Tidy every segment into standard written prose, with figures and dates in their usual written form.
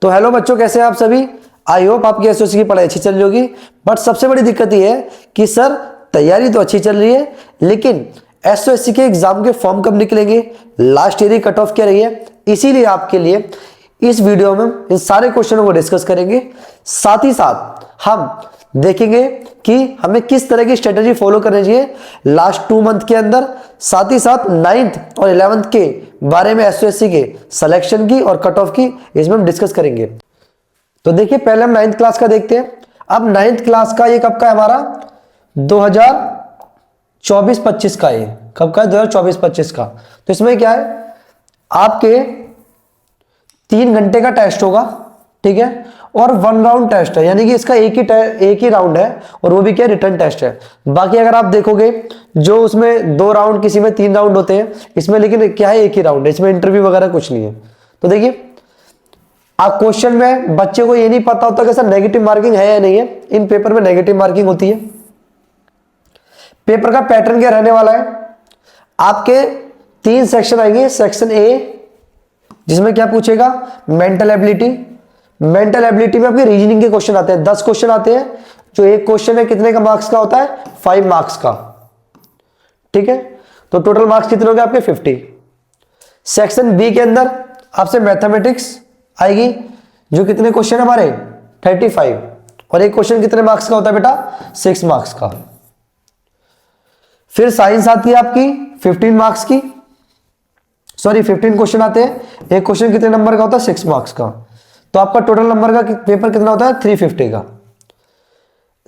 तो हेलो बच्चों, कैसे हैं आप सभी। आई होप आपकी एसओसी की पढ़ाई अच्छी चल रही होगी। बट सबसे बड़ी दिक्कत ये है कि सर तैयारी तो अच्छी चल रही है, लेकिन एसओसी के एग्जाम के फॉर्म कब निकलेंगे, लास्ट ईयर की कट ऑफ क्या रही है। इसीलिए आपके लिए इस वीडियो में इन सारे क्वेश्चनों को डिस्कस करेंगे। साथ ही साथ हम देखेंगे कि हमें किस तरह की स्ट्रेटेजी फॉलो करनी चाहिए लास्ट 2 मंथ के अंदर। साथ ही साथ 9th और 11th के बारे में एसओसी के सिलेक्शन की और कट ऑफ की इसमें हम डिस्कस करेंगे। तो देखिए, पहले हम 9th क्लास का देखते हैं। अब 9th क्लास का ये कब का है हमारा 2024-25 का। ये कब का है 2024-25 का। तो इसमें क्या है, आपके 3 घंटे का टेस्ट होगा, ठीक है, और 1 राउंड टेस्ट है, यानी कि इसका एक ही राउंड है, और वो भी क्या रिटर्न टेस्ट है। बाकी अगर आप देखोगे जो उसमें 2 राउंड, किसी में 3 राउंड होते हैं, इसमें लेकिन क्या है, एक ही राउंड है, इसमें इंटरव्यू वगैरह कुछ नहीं है। तो देखिए, आप क्वेश्चन में बच्चे को ये नहीं पता होता कि सर नेगेटिव मार्किंग है या नहीं है। इन पेपर में नेगेटिव मार्किंग होती है। पेपर का पैटर्न क्या रहने वाला है, आपके 3 सेक्शन आएंगे। सेक्शन ए, जिसमें क्या पूछेगा, मेंटल एबिलिटी। मेंटल एबिलिटी में आपके रीजनिंग के क्वेश्चन आते हैं, 10 क्वेश्चन आते हैं। जो एक क्वेश्चन है कितने का मार्क्स का होता है, 5 मार्क्स का, ठीक है। तो टोटल मार्क्स कितने हो गए आपके 50। सेक्शन बी के अंदर आपसे मैथमेटिक्स आएगी, जो कितने क्वेश्चन हमारे 35, और एक क्वेश्चन कितने मार्क्स का होता है बेटा, 6 मार्क्स का। फिर साइंस आती है आपकी 15 मार्क्स की, सॉरी 15 क्वेश्चन आते हैं। एक क्वेश्चन कितने नंबर का होता है, 6 मार्क्स का। तो आपका टोटल नंबर का पेपर कितना होता है, 350 का।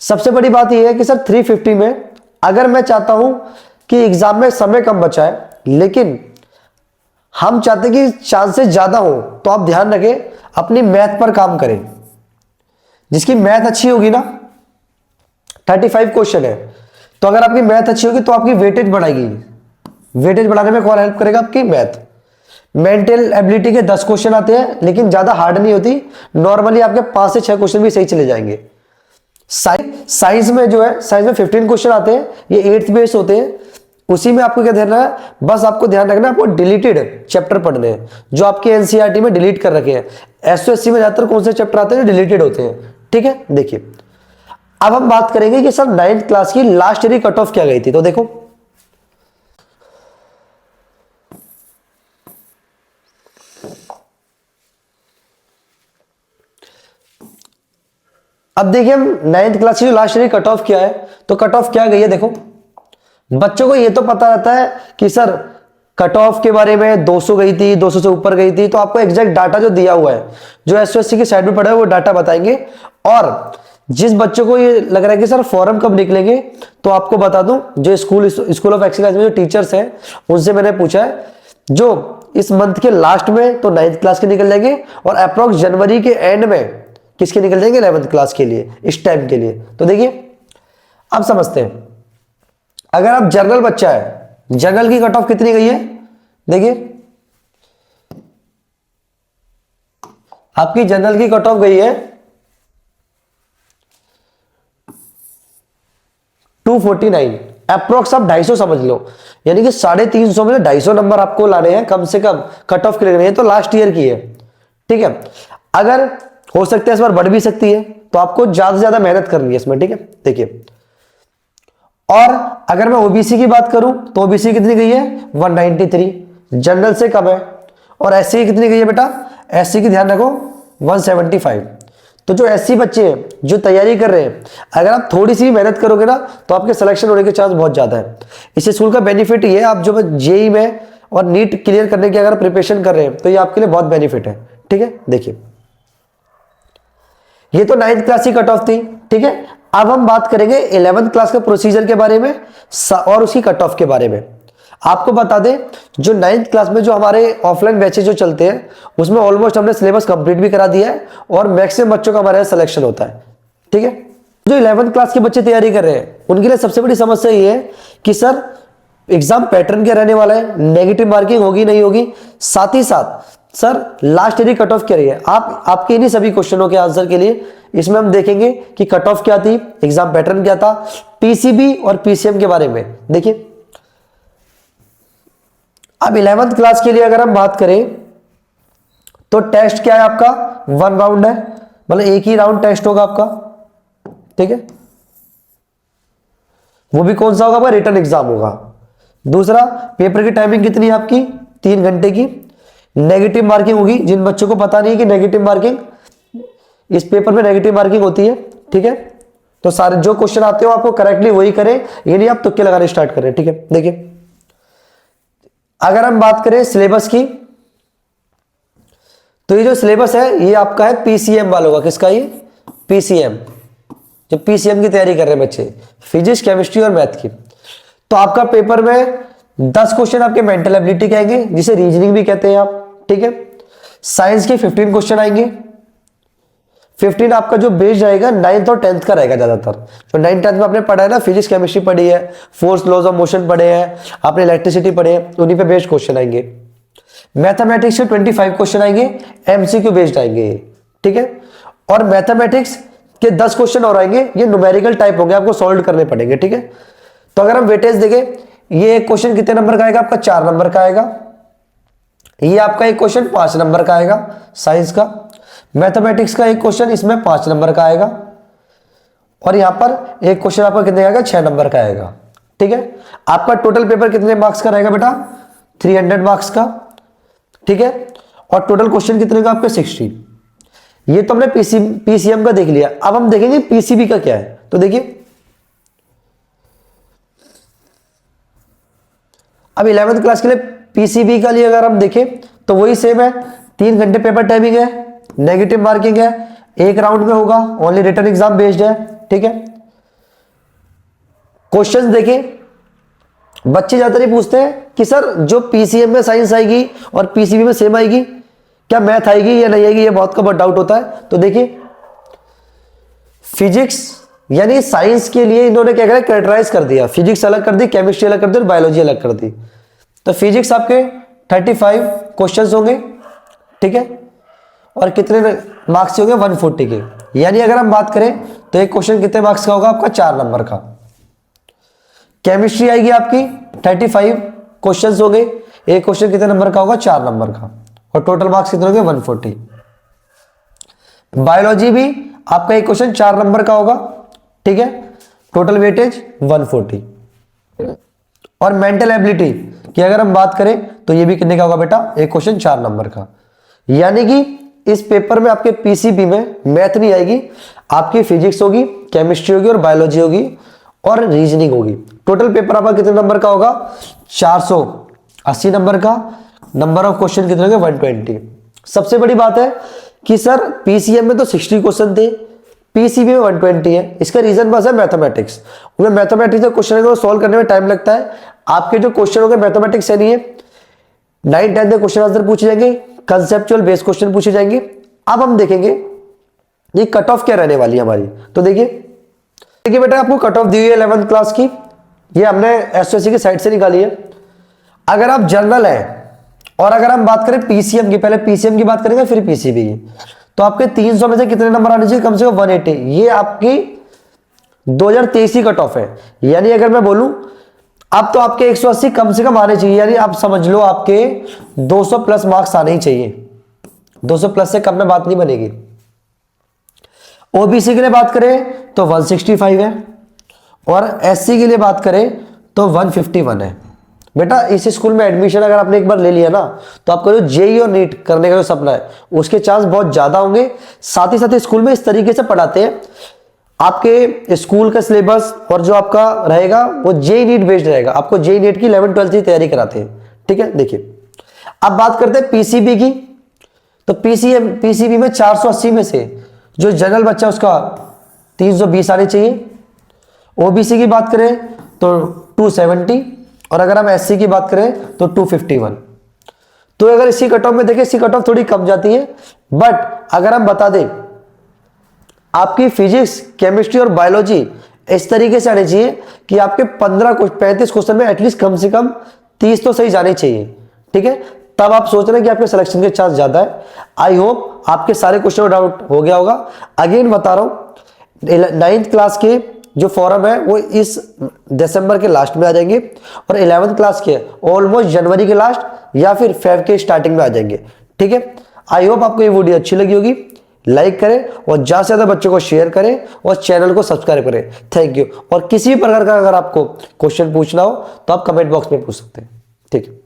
सबसे बड़ी बात यह है कि सर 350 में अगर मैं चाहता हूं कि एग्जाम में समय कम बचा है, लेकिन हम चाहते हैं कि चांसेस ज्यादा हो, तो आप ध्यान रखें अपनी मैथ पर काम करें। जिसकी मैथ अच्छी होगी ना, 35 क्वेश्चन है, तो अगर आपकी मैथ अच्छी होगी तो आपकी वेटेज बढ़ाएगी। वेटेज बढ़ाने में कौन हेल्प करेगा, आपकी मैथ। मेंटल एबिलिटी के 10 क्वेश्चन आते हैं, लेकिन ज्यादा हार्ड नहीं होती, नॉर्मली आपके 5 से 6 क्वेश्चन भी सही चले जाएंगे। साइंस में जो है, साइंस में 15 क्वेश्चन आते हैं, ये 8th बेस होते हैं। उसी में आपको क्या ध्यान रखना है, बस आपको ध्यान रखना है आपको डिलीटेड चैप्टर पढ़ने हैं, जो आपके एनसीईआरटी में डिलीट कर रखे हैं। एसओएससी में ज्यादातर कौन से चैप्टर आते हैं जो डिलीटेड होते हैं, ठीक है। देखिए, अब हम बात करेंगे कि सर 9th क्लास की लास्ट ईयर की कट ऑफ क्या गई थी। तो देखो, अब देखिए हम 9th क्लास की लास्ट ईयर की कट ऑफ क्या है। तो कट ऑफ क्या गई है, देखो बच्चों को ये तो पता रहता है कि सर कट ऑफ के बारे में 200 गई थी, 200 से ऊपर गई थी। तो आपको एग्जैक्ट डाटा जो दिया हुआ है, जो एसओएससी की साइड में पड़ा है, वो डाटा बताएंगे। और जिस बच्चों को ये लग रहा है कि सर फॉर्म कब निकलेंगे, तो आपको बता दूं, जो स्कूल ऑफ एक्सीलेंस में जो टीचर्स हैं, उनसे मैंने पूछा है, जो इस मंथ के लास्ट में तो 9th क्लास के निकल जाएंगे, और अप्रोक्स जनवरी के एंड में किसके निकल जाएंगे, 11th क्लास के लिए, इस टाइम के लिए। तो देखिए, अब समझते हैं। अगर आप जनरल बच्चा है, जनरल की कट ऑफ कितनी गई है, देखिए आपकी जनरल की कट ऑफ गई है 249, अप्रोक्स आप 250 समझ लो, यानी कि 350 में 250 नंबर आपको लाने हैं कम से कम कट ऑफ के लिए। तो लास्ट ईयर की है, ठीक है। अगर हो सकता है इस बार बढ़ भी सकती है, तो आपको ज्यादा से ज्यादा मेहनत करनी है इसमें, ठीक है। देखिए, और अगर मैं ओबीसी की बात करूं तो ओबीसी कितनी गई है 193, जनरल से कम है। और एससी की कितनी गई है बेटा, एससी की ध्यान रखो 175। तो जो एससी बच्चे हैं जो तैयारी कर रहे हैं, अगर आप थोड़ी सी मेहनत करोगे ना, तो आपके सिलेक्शन होने के चांस बहुत ज्यादा है। इस स्कूल का बेनिफिट ये है, आप जो जेई में और नीट क्लियर करने की अगर प्रिपरेशन कर रहे हैं, तो ये आपके लिए बहुत बेनिफिट है, ठीक है। देखिए, ये तो 9th क्लास की कट ऑफ थी, ठीक है। अब हम बात करेंगे 11th क्लास के प्रोसीजर के बारे में और उसकी कट ऑफ के बारे में। आपको बता दें, जो 9th क्लास में जो हमारे ऑफलाइन बैचेज जो चलते हैं, उसमें ऑलमोस्ट हमने सिलेबस कंप्लीट भी करा दिया है, और मैक्सिमम बच्चों का हमारे यहाँ सिलेक्शन होता है, ठीक है। जो 11th क्लास के बच्चे तैयारी कर रहे हैं, उनके लिए सबसे बड़ी समस्या ये है कि सर एग्जाम पैटर्न क्या रहने वाला है, नेगेटिव मार्किंग होगी नहीं होगी। साथ ही साथ sir last year cut off क्या रही है। आपके इन्हीं सभी क्वेश्चनों के आंसर के लिए इसमें हम देखेंगे कि कट ऑफ क्या थी, एग्जाम पैटर्न क्या था, पीसीबी और पीसीएम के बारे में। देखिए, अब 11th क्लास के लिए अगर हम बात करें, तो टेस्ट क्या है आपका 1 राउंड है, मतलब एक ही राउंड टेस्ट होगा आपका, ठीक है। वो भी कौन सा होगा? आपका रिटन एग्जाम होगा। दूसरा, पेपर की टाइमिंग कितनी है आपकी? 3 घंटे की। नेगेटिव मार्किंग होगी। जिन बच्चों को पता नहीं है कि नेगेटिव मार्किंग, इस पेपर में नेगेटिव मार्किंग होती है, ठीक है। तो सारे जो क्वेश्चन आते हो आपको करेक्टली वही करें, ये नहीं आप तुक्के लगाने स्टार्ट करें, ठीक है। देखिए, अगर हम बात करें सिलेबस की, तो ये जो सिलेबस है ये आपका है पीसीएम वालों का। किसका? ये पीसीएम, जो पीसीएम की तैयारी कर रहे हैं बच्चे, फिजिक्स, केमिस्ट्री और मैथ की। तो आपका पेपर में 10 क्वेश्चन आपके मेंटल एबिलिटी के आएंगे, जिसे रीजनिंग भी कहते हैं आप, ठीक है। साइंस के 15 क्वेश्चन आएंगे। 15 आपका जो बेस रहेगा 9th और 10th का रहेगा ज्यादातर। जो 9th 10th में आपने पढ़ा है ना, फिजिक्स केमिस्ट्री पढ़ी है, फोर्स लॉज ऑफ मोशन पढ़े हैं, आपने इलेक्ट्रिसिटी पढ़े हैं, उन्हीं पे बेस्ड क्वेश्चन आएंगे। मैथमेटिक्स के 25 क्वेश्चन आएंगे, एमसीक्यू बेस्ड आएंगे, ठीक है। और मैथमेटिक्स के 10 क्वेश्चन और आएंगे, ये न्यूमेरिकल टाइप होंगे, आपको सॉल्व करने पड़ेंगे, ठीक है। तो अगर हम वेटेज देखें, ये एक क्वेश्चन कितने नंबर का आएगा? आपका 4 नंबर का आएगा। ये आपका एक क्वेश्चन 5 नंबर का आएगा साइंस का। मैथमेटिक्स का एक क्वेश्चन इसमें 5 नंबर का आएगा। और यहां पर एक क्वेश्चन आपका कितने आएगा? 6 नंबर का आएगा, ठीक है। आपका टोटल पेपर कितने मार्क्स का रहेगा बेटा? 300 मार्क्स का, ठीक है। और टोटल क्वेश्चन कितने का? आपके 60। ये तो हमने पीसीएम का देख लिया। अब हम देखेंगे पीसीबी का क्या है। तो देखिए, अब 11th क्लास के लिए पीसीबी का लिए अगर हम देखें तो वही सेम है। 3 घंटे पेपर टाइमिंग है, नेगेटिव मार्किंग है, एक राउंड में होगा, ओनली रिटन एग्जाम बेस्ड है, ठीक है। क्वेश्चंस देखें, बच्चे ज्यादातर ही पूछते हैं कि सर जो पीसीएम में साइंस आएगी और पीसीबी में सेम आएगी, क्या मैथ आएगी या नहीं आएगी? ये बहुत का बहुत डाउट होता है। तो देखिए, फिजिक्स यानी साइंस के लिए इन्होंने क्या करा? कैटेगराइज कर दिया। फिजिक्स अलग कर दी, केमिस्ट्री अलग कर दी और बायोलॉजी अलग कर दी। तो फिजिक्स आपके 35 क्वेश्चंस होंगे, ठीक है। और कितने मार्क्स होंगे? 140 के। यानी अगर हम बात करें तो एक क्वेश्चन कितने मार्क्स का होगा? आपका 4 नंबर का। केमिस्ट्री आएगी आपकी 35 क्वेश्चंस होंगे, एक क्वेश्चन कितने नंबर का होगा? 4 नंबर का। और टोटल मार्क्स कितने होंगे? 140। बायोलॉजी भी आपका एक क्वेश्चन 4 नंबर का होगा, ठीक है। Total weightage 140। और मेंटल एबिलिटी की अगर हम बात करें तो ये भी कितने का होगा बेटा? एक क्वेश्चन 4 नंबर का। यानी कि इस पेपर में आपके पीसीबी में मैथ नहीं आएगी, आपकी फिजिक्स होगी, केमिस्ट्री होगी और बायोलॉजी होगी और रीजनिंग होगी। टोटल पेपर आपका कितने नंबर का होगा? 480 नंबर का। नंबर ऑफ क्वेश्चन कितने होंगे? 120। सबसे बड़ी बात है कि सर पीसीएम में तो 60 क्वेश्चन थे, पीसीबी में 120 है। इसका रीजन बस है मैथमेटिक्स। उनमें मैथमेटिक्स के क्वेश्चन को सॉल्व करने में टाइम लगता है। आपके जो क्वेश्चन होंगे मैथमेटिक्स से नहीं है, 9th 10th के क्वेश्चन आंसर पूछे जाएंगे, कंसेप्चुअल बेस क्वेश्चन पूछे जाएंगे। अब हम देखेंगे ये कट ऑफ क्या रहने वाली है हमारी। तो देखिए बेटा, आपको कट ऑफ दी हुई है 11th क्लास की, ये हमने एसओसी की साइट से निकाली है। अगर आप जनरल हैं और अगर हम बात करें पीसीएम की, पहले पीसीएम की बात करेंगे फिर पीसीबी की, तो आपके 300 में से कितने नंबर आने चाहिए? कम से कम 180। ये आपकी 2023 की कट ऑफ है। यानी अगर मैं बोलूं अब तो आपके 180 कम से कम आने चाहिए। यानी आप समझ लो आपके 200 प्लस मार्क्स आने ही चाहिए। 200 प्लस से कम में बात नहीं बनेगी। ओबीसी के लिए बात करें तो 165 है और एससी के लिए बात करें तो 151 है। बेटा इस स्कूल में एडमिशन अगर आपने एक बार ले लिया ना, तो आपका जो जेई और नीट करने का जो सपना है उसके चांस बहुत ज्यादा होंगे। साथ ही साथ स्कूल में इस तरीके से पढ़ाते हैं, आपके स्कूल का सिलेबस और जो आपका रहेगा वो जेई नीट बेस्ड रहेगा। आपको जेई नीट की 11th 12th की तैयारी कराते हैं, ठीक है। देखिए अब बात करते हैं पीसीबी की। तो पीसीबी में 480 में से जो जनरल बच्चा उसका 320 आने चाहिए। ओबीसी की बात करें तो 270 और अगर हम एससी की बात करें तो 251। तो अगर इसी कट ऑफ में देखें, इसी कट ऑफ थोड़ी कम जाती है, बट अगर हम बता दें आपकी फिजिक्स, केमिस्ट्री और बायोलॉजी इस तरीके से आनी चाहिए कि आपके 35 क्वेश्चन में एटलीस्ट कम से कम 30 तो सही जाने चाहिए, ठीक है। तब आप सोच रहे हैं कि आपके सिलेक्शन के चांस ज्यादा है। आई होप आपके सारे क्वेश्चन में डाउट हो गया होगा। अगेन बता रहा हूं 9th क्लास के जो फॉरम है वो इस दिसंबर के लास्ट में आ जाएंगे और 11th क्लास के ऑलमोस्ट जनवरी के लास्ट या फिर फेब के स्टार्टिंग में आ जाएंगे, ठीक है। आई होप आपको ये वीडियो अच्छी लगी होगी। लाइक करें और ज़्यादा से ज़्यादा बच्चों को शेयर करें और चैनल को सब्सक्राइब करें। Thank you. और किसी भी प्रकार का अगर आपको क्वेश्चन पूछना हो तो आप कमेंट बॉक्स में पूछ सकते हैं। ठीक है।